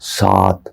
7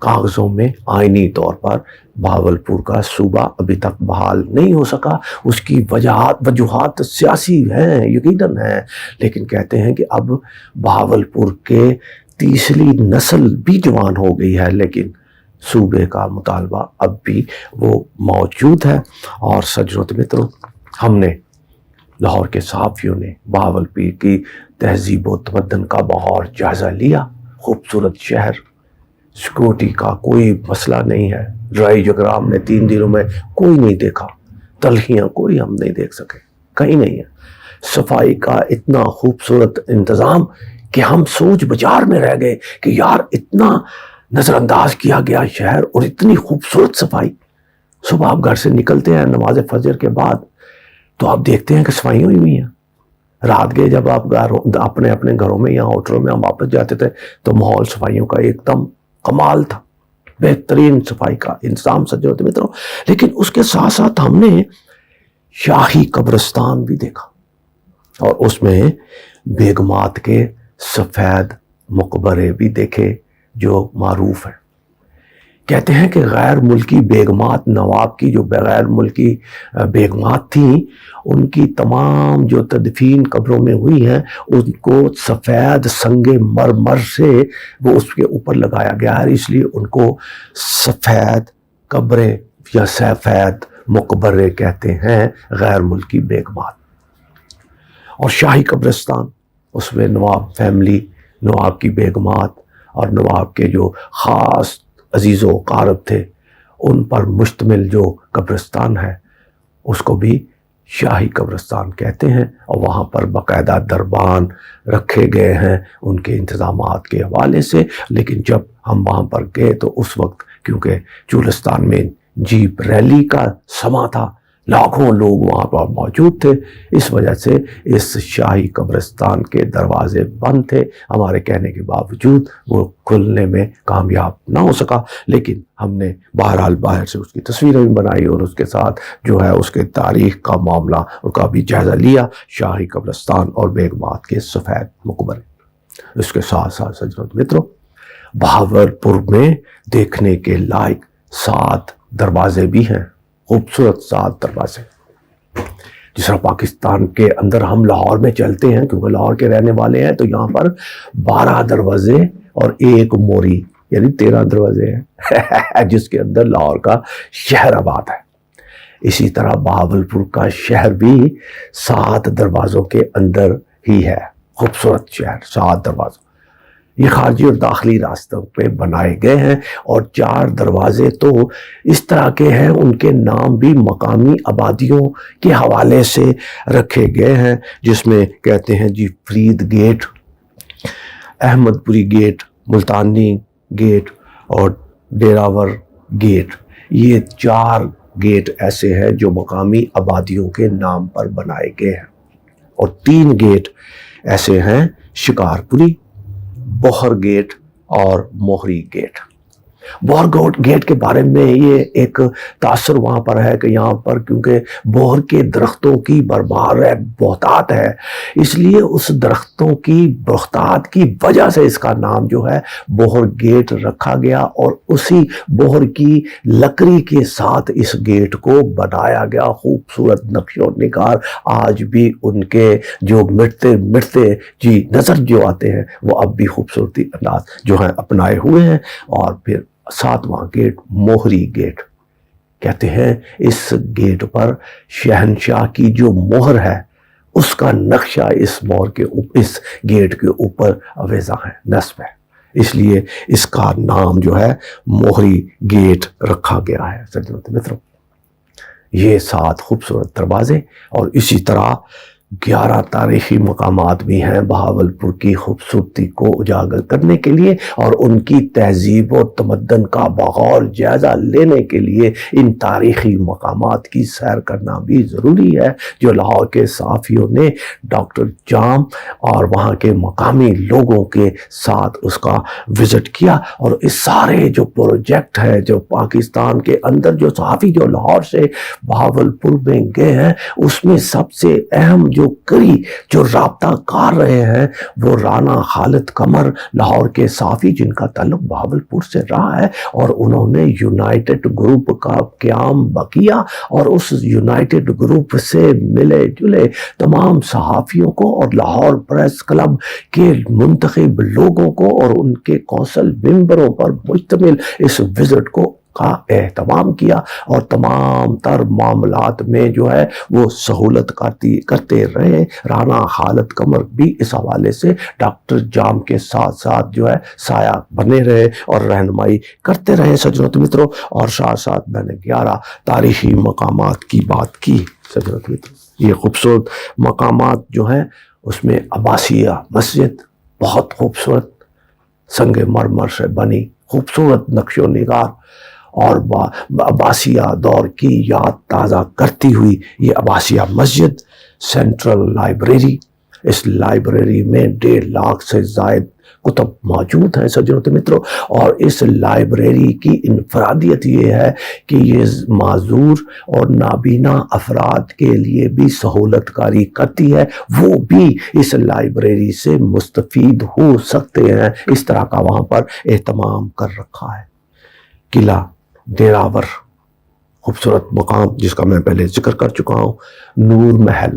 کاغذوں میں آئینی طور پر بہاولپور کا صوبہ ابھی تک بحال نہیں ہو سکا۔ اس کی وجوہات سیاسی ہیں، یقیناً ہیں، لیکن کہتے ہیں کہ اب بہاولپور کے تیسری نسل بھی جوان ہو گئی ہے، لیکن صوبے کا مطالبہ اب بھی وہ موجود ہے۔ اور سجنوں متروں، ہم نے لاہور کے صحافیوں نے بہاولپور کی تہذیب و تمدن کا بغور جائزہ لیا۔ خوبصورت شہر، سیکورٹی کا کوئی مسئلہ نہیں ہے، ڈرائی جگرام نے 3 دنوں میں کوئی نہیں دیکھا، تلخیاں کوئی ہم نہیں دیکھ سکے، کہیں نہیں ہے۔ صفائی کا اتنا خوبصورت انتظام کہ ہم سوچ بچار میں رہ گئے کہ یار اتنا نظر انداز کیا گیا شہر، اور اتنی خوبصورت صفائی۔ صبح آپ گھر سے نکلتے ہیں نماز فجر کے بعد تو آپ دیکھتے ہیں کہ صفائی ہوئی ہوئی ہیں۔ رات گئے جب آپ اپنے گھروں میں یا ہوٹلوں میں ہم واپس جاتے تھے تو ماحول صفائیوں کا ایک دم کمال تھا، بہترین صفائی کا انتظام سجنوں متروں۔ لیکن اس کے ساتھ ساتھ ہم نے شاہی قبرستان بھی دیکھا، اور اس میں بیگمات کے سفید مقبرے بھی دیکھے جو معروف ہیں۔ کہتے ہیں کہ غیر ملکی بیگمات، نواب کی جو غیر ملکی بیگمات تھیں، ان کی تمام جو تدفین قبروں میں ہوئی ہیں ان کو سفید سنگ مرمر سے وہ اس کے اوپر لگایا گیا ہے، اس لیے ان کو سفید قبریں یا سفید مقبرے کہتے ہیں، غیر ملکی بیگمات۔ اور شاہی قبرستان، اس میں نواب فیملی، نواب کی بیگمات اور نواب کے جو خاص عزیز و اقارب تھے ان پر مشتمل جو قبرستان ہے اس کو بھی شاہی قبرستان کہتے ہیں، اور وہاں پر باقاعدہ دربان رکھے گئے ہیں ان کے انتظامات کے حوالے سے۔ لیکن جب ہم وہاں پر گئے تو اس وقت کیونکہ چولستان میں جیپ ریلی کا سما تھا، لاکھوں لوگ وہاں پر موجود تھے، اس وجہ سے اس شاہی قبرستان کے دروازے بند تھے۔ ہمارے کہنے کے باوجود وہ کھلنے میں کامیاب نہ ہو سکا، لیکن ہم نے بہرحال باہر سے اس کی تصویریں بھی بنائی اور اس کے ساتھ جو ہے اس کے تاریخ کا معاملہ کا بھی جائزہ لیا، شاہی قبرستان اور بیگمات کے سفید مقبرے۔ اس کے ساتھ ساتھ سجنوں متروں، بہاولپور میں دیکھنے کے لائق 7 دروازے بھی ہیں، خوبصورت 7 دروازے۔ جس طرح پاکستان کے اندر ہم لاہور میں چلتے ہیں، کیونکہ لاہور کے رہنے والے ہیں، تو یہاں پر 12 دروازے اور 1 موری، یعنی 13 دروازے ہیں جس کے اندر لاہور کا شہر آباد ہے۔ اسی طرح بہاولپور کا شہر بھی 7 دروازوں کے اندر ہی ہے، خوبصورت شہر، 7 دروازوں۔ یہ خارجی اور داخلی راستوں پہ بنائے گئے ہیں، اور 4 دروازے تو اس طرح کے ہیں ان کے نام بھی مقامی آبادیوں کے حوالے سے رکھے گئے ہیں، جس میں کہتے ہیں جی فرید گیٹ، احمد پوری گیٹ، ملتانی گیٹ اور ڈیراور گیٹ۔ یہ 4 گیٹ ایسے ہیں جو مقامی آبادیوں کے نام پر بنائے گئے ہیں، اور 3 گیٹ ایسے ہیں، شکارپوری، بوہر گیٹ اور موہری گیٹ۔ بوہر گیٹ کے بارے میں یہ ایک تاثر وہاں پر ہے کہ یہاں پر کیونکہ بوہر کے درختوں کی بربار ہے، بہتات ہے، اس لیے اس درختوں کی بہتات کی وجہ سے اس کا نام جو ہے بوہر گیٹ رکھا گیا، اور اسی بوہر کی لکڑی کے ساتھ اس گیٹ کو بنایا گیا۔ خوبصورت نقش و نگار آج بھی ان کے جو مٹتے جی نظر جو آتے ہیں وہ اب بھی خوبصورتی انداز جو ہیں اپنائے ہوئے ہیں۔ اور پھر 7واں گیٹ موہری گیٹ، کہتے ہیں اس گیٹ پر شہنشاہ کی جو مہر ہے اس کا نقشہ اس گیٹ کے اوپر آویزاں ہے، نصب ہے، اس لیے اس کا نام جو ہے موہری گیٹ رکھا گیا ہے۔ سجنوں متروں، یہ 7 خوبصورت دروازے، اور اسی طرح 11 تاریخی مقامات بھی ہیں بہاولپور کی خوبصورتی کو اجاگر کرنے کے لیے، اور ان کی تہذیب و تمدن کا بغور جائزہ لینے کے لیے ان تاریخی مقامات کی سیر کرنا بھی ضروری ہے، جو لاہور کے صحافیوں نے ڈاکٹر جام اور وہاں کے مقامی لوگوں کے ساتھ اس کا وزٹ کیا۔ اور اس سارے جو پروجیکٹ ہے جو پاکستان کے اندر جو صحافی جو لاہور سے بہاولپور میں گئے ہیں، اس میں سب سے اہم جو رابطہ کار رہے ہیں وہ رانا خالد قمر لاہور کے صحافی جن کا تعلق بہاولپور سے رہا ہے، اور انہوں نے یونائٹڈ گروپ کا قیام کیا اور اس یونائٹڈ گروپ سے ملے جلے تمام صحافیوں کو اور لاہور پریس کلب کے منتخب لوگوں کو اور ان کے کونسل ممبروں پر مشتمل اس وزٹ کا اہتمام کیا، اور تمام تر معاملات میں جو ہے وہ سہولت کرتے رہے۔ رانا خالد قمر بھی اس حوالے سے ڈاکٹر جام کے ساتھ ساتھ جو ہے سایہ بنے رہے اور رہنمائی کرتے رہے سجنوں متروں۔ اور ساتھ میں نے 11 تاریخی مقامات کی بات کی سجنوں متروں۔ یہ خوبصورت مقامات جو ہیں اس میں عباسیہ مسجد بہت خوبصورت سنگ مرمر سے بنی خوبصورت نقش و نگار اور عباسیہ دور کی یاد تازہ کرتی ہوئی یہ عباسیہ مسجد، سینٹرل لائبریری، اس لائبریری میں 1.5 لاکھ سے زائد کتب موجود ہیں سجنوں متروں، اور اس لائبریری کی انفرادیت یہ ہے کہ یہ معذور اور نابینا افراد کے لیے بھی سہولت کاری کرتی ہے، وہ بھی اس لائبریری سے مستفید ہو سکتے ہیں، اس طرح کا وہاں پر اہتمام کر رکھا ہے۔ قلعہ ڈیراور خوبصورت مقام جس کا میں پہلے ذکر کر چکا ہوں۔ نور محل،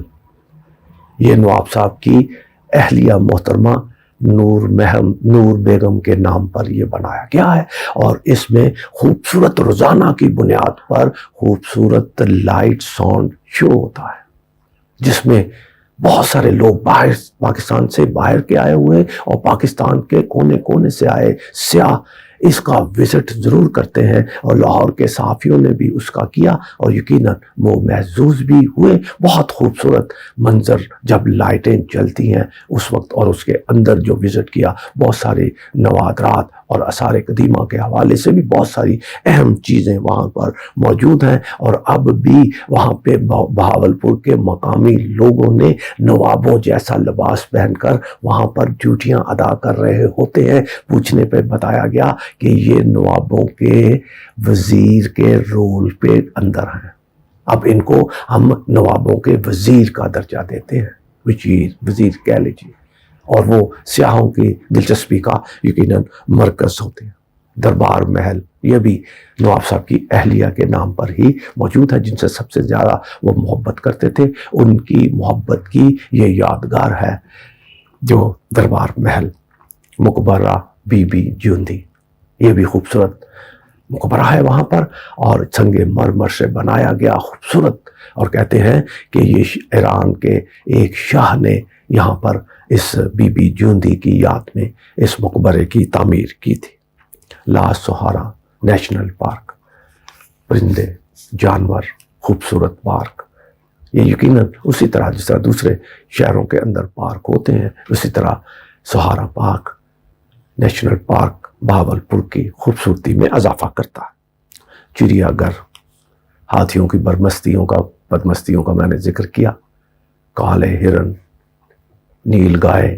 یہ نواب صاحب کی اہلیہ محترمہ نور بیگم کے نام پر یہ بنایا گیا ہے، اور اس میں خوبصورت روزانہ کی بنیاد پر خوبصورت لائٹ ساؤنڈ شو ہوتا ہے، جس میں بہت سارے لوگ پاکستان سے باہر کے آئے ہوئے اور پاکستان کے کونے کونے سے آئے سیاح اس کا وزٹ ضرور کرتے ہیں، اور لاہور کے صحافیوں نے بھی اس کا کیا اور یقیناً وہ محظوظ بھی ہوئے۔ بہت خوبصورت منظر جب لائٹیں جلتی ہیں اس وقت، اور اس کے اندر جو وزٹ کیا بہت سارے نوادرات اور آثار قدیمہ کے حوالے سے بھی بہت ساری اہم چیزیں وہاں پر موجود ہیں، اور اب بھی وہاں پہ بہاولپور کے مقامی لوگوں نے نوابوں جیسا لباس پہن کر وہاں پر ڈیوٹیاں ادا کر رہے ہوتے ہیں۔ پوچھنے پہ بتایا گیا کہ یہ نوابوں کے وزیر کے رول پہ اندر ہیں، اب ان کو ہم نوابوں کے وزیر کا درجہ دیتے ہیں، وزیر کہہ لیجیے، اور وہ سیاحوں کی دلچسپی کا یقیناً مرکز ہوتے ہیں۔ دربار محل یہ بھی نواب صاحب کی اہلیہ کے نام پر ہی موجود ہے، جن سے سب سے زیادہ وہ محبت کرتے تھے، ان کی محبت کی یہ یادگار ہے جو دربار محل۔ مقبرہ بی بی جیوندی، یہ بھی خوبصورت مقبرہ ہے وہاں پر، اور سنگ مرمر سے بنایا گیا خوبصورت، اور کہتے ہیں کہ یہ ایران کے ایک شاہ نے یہاں پر اس بی بی جیوندی کی یاد میں اس مقبرے کی تعمیر کی تھی۔ لا سہارا نیشنل پارک، پرندے جانور خوبصورت پارک، یہ یقیناً اسی طرح جس طرح دوسرے شہروں کے اندر پارک ہوتے ہیں اسی طرح سہارا پارک نیشنل پارک بہاولپور کی خوبصورتی میں اضافہ کرتا ہے۔ چڑیا گھر، ہاتھیوں کی بدمستیوں کا میں نے ذکر کیا، کالے ہرن، نیل گائے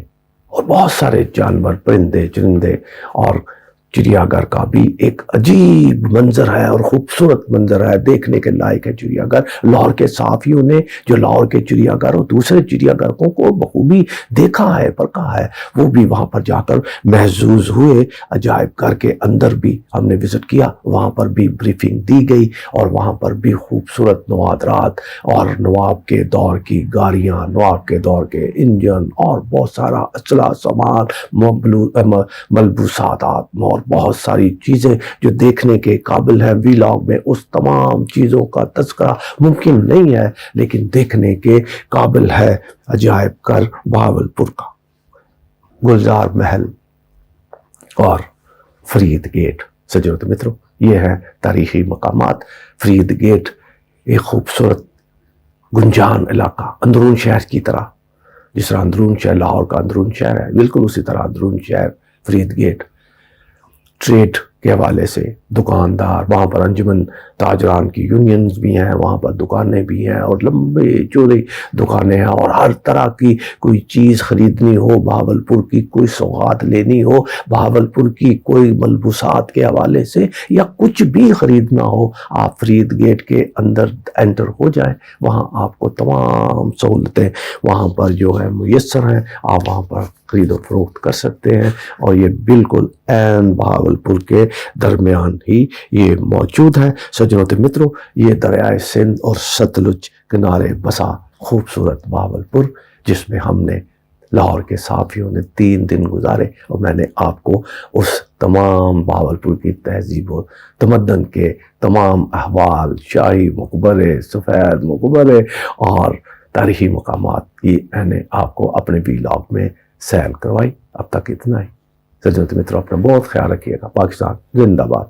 اور بہت سارے جانور، پرندے چرندے، اور چڑیا گھر کا بھی ایک عجیب منظر ہے اور خوبصورت منظر ہے، دیکھنے کے لائق ہے چڑیا گھر۔ لاہور کے صحافیوں نے جو لاہور کے چڑیا گھر اور دوسرے چڑیا گھروں کو بخوبی دیکھا ہے، پرکھا ہے، وہ بھی وہاں پر جا کر محظوظ ہوئے۔ عجائب گھر کے اندر بھی ہم نے وزٹ کیا، وہاں پر بھی بریفنگ دی گئی، اور وہاں پر بھی خوبصورت نوادرات اور نواب کے دور کی گاڑیاں، نواب کے دور کے انجن اور بہت سارا اسلحہ سامان، ملبوسات اور بہت ساری چیزیں جو دیکھنے کے قابل ہیں۔ ویلاگ میں اس تمام چیزوں کا تذکرہ ممکن نہیں ہے، لیکن دیکھنے کے قابل ہے عجائب گھر بہاولپور کا۔ گلزار محل اور فرید گیٹ، سجنوں متروں یہ ہے تاریخی مقامات۔ فرید گیٹ ایک خوبصورت گنجان علاقہ، اندرون شہر کی طرح، جس طرح اندرون شہر لاہور کا اندرون شہر ہے، بالکل اسی طرح اندرون شہر فرید گیٹ۔ ٹریڈ کے حوالے سے دکاندار، وہاں پر انجمن تاجران کی یونینز بھی ہیں، وہاں پر دکانیں بھی ہیں اور لمبے چوڑے دکانیں ہیں، اور ہر طرح کی کوئی چیز خریدنی ہو، بہاولپور کی کوئی سوغات لینی ہو، بہاولپور کی کوئی ملبوسات کے حوالے سے یا کچھ بھی خریدنا ہو، آپ فرید گیٹ کے اندر انٹر ہو جائیں، وہاں آپ کو تمام سہولتیں وہاں پر جو ہے میسر ہیں، آپ وہاں پر خرید و فروخت کر سکتے ہیں، اور یہ بالکل عین بہاولپور کے درمیان ہی یہ موجود ہے۔ سجنوں تے متروں، یہ دریائے سندھ اور ستلج کنارے بسا خوبصورت بہاولپور، جس میں ہم نے لاہور کے صحافیوں نے 3 دن گزارے، اور میں نے آپ کو اس تمام بہاولپور کی تہذیب و تمدن کے تمام احوال، شاہی مقبرے، سفید مقبرے اور تاریخی مقامات کی میں نے آپ کو اپنے ویلاگ میں سیر کروائی۔ اب تک اتنا ہی۔ سجنوں تے متروں، اپنا بہت خیال رکھیے گا۔ پاکستان زندہ باد۔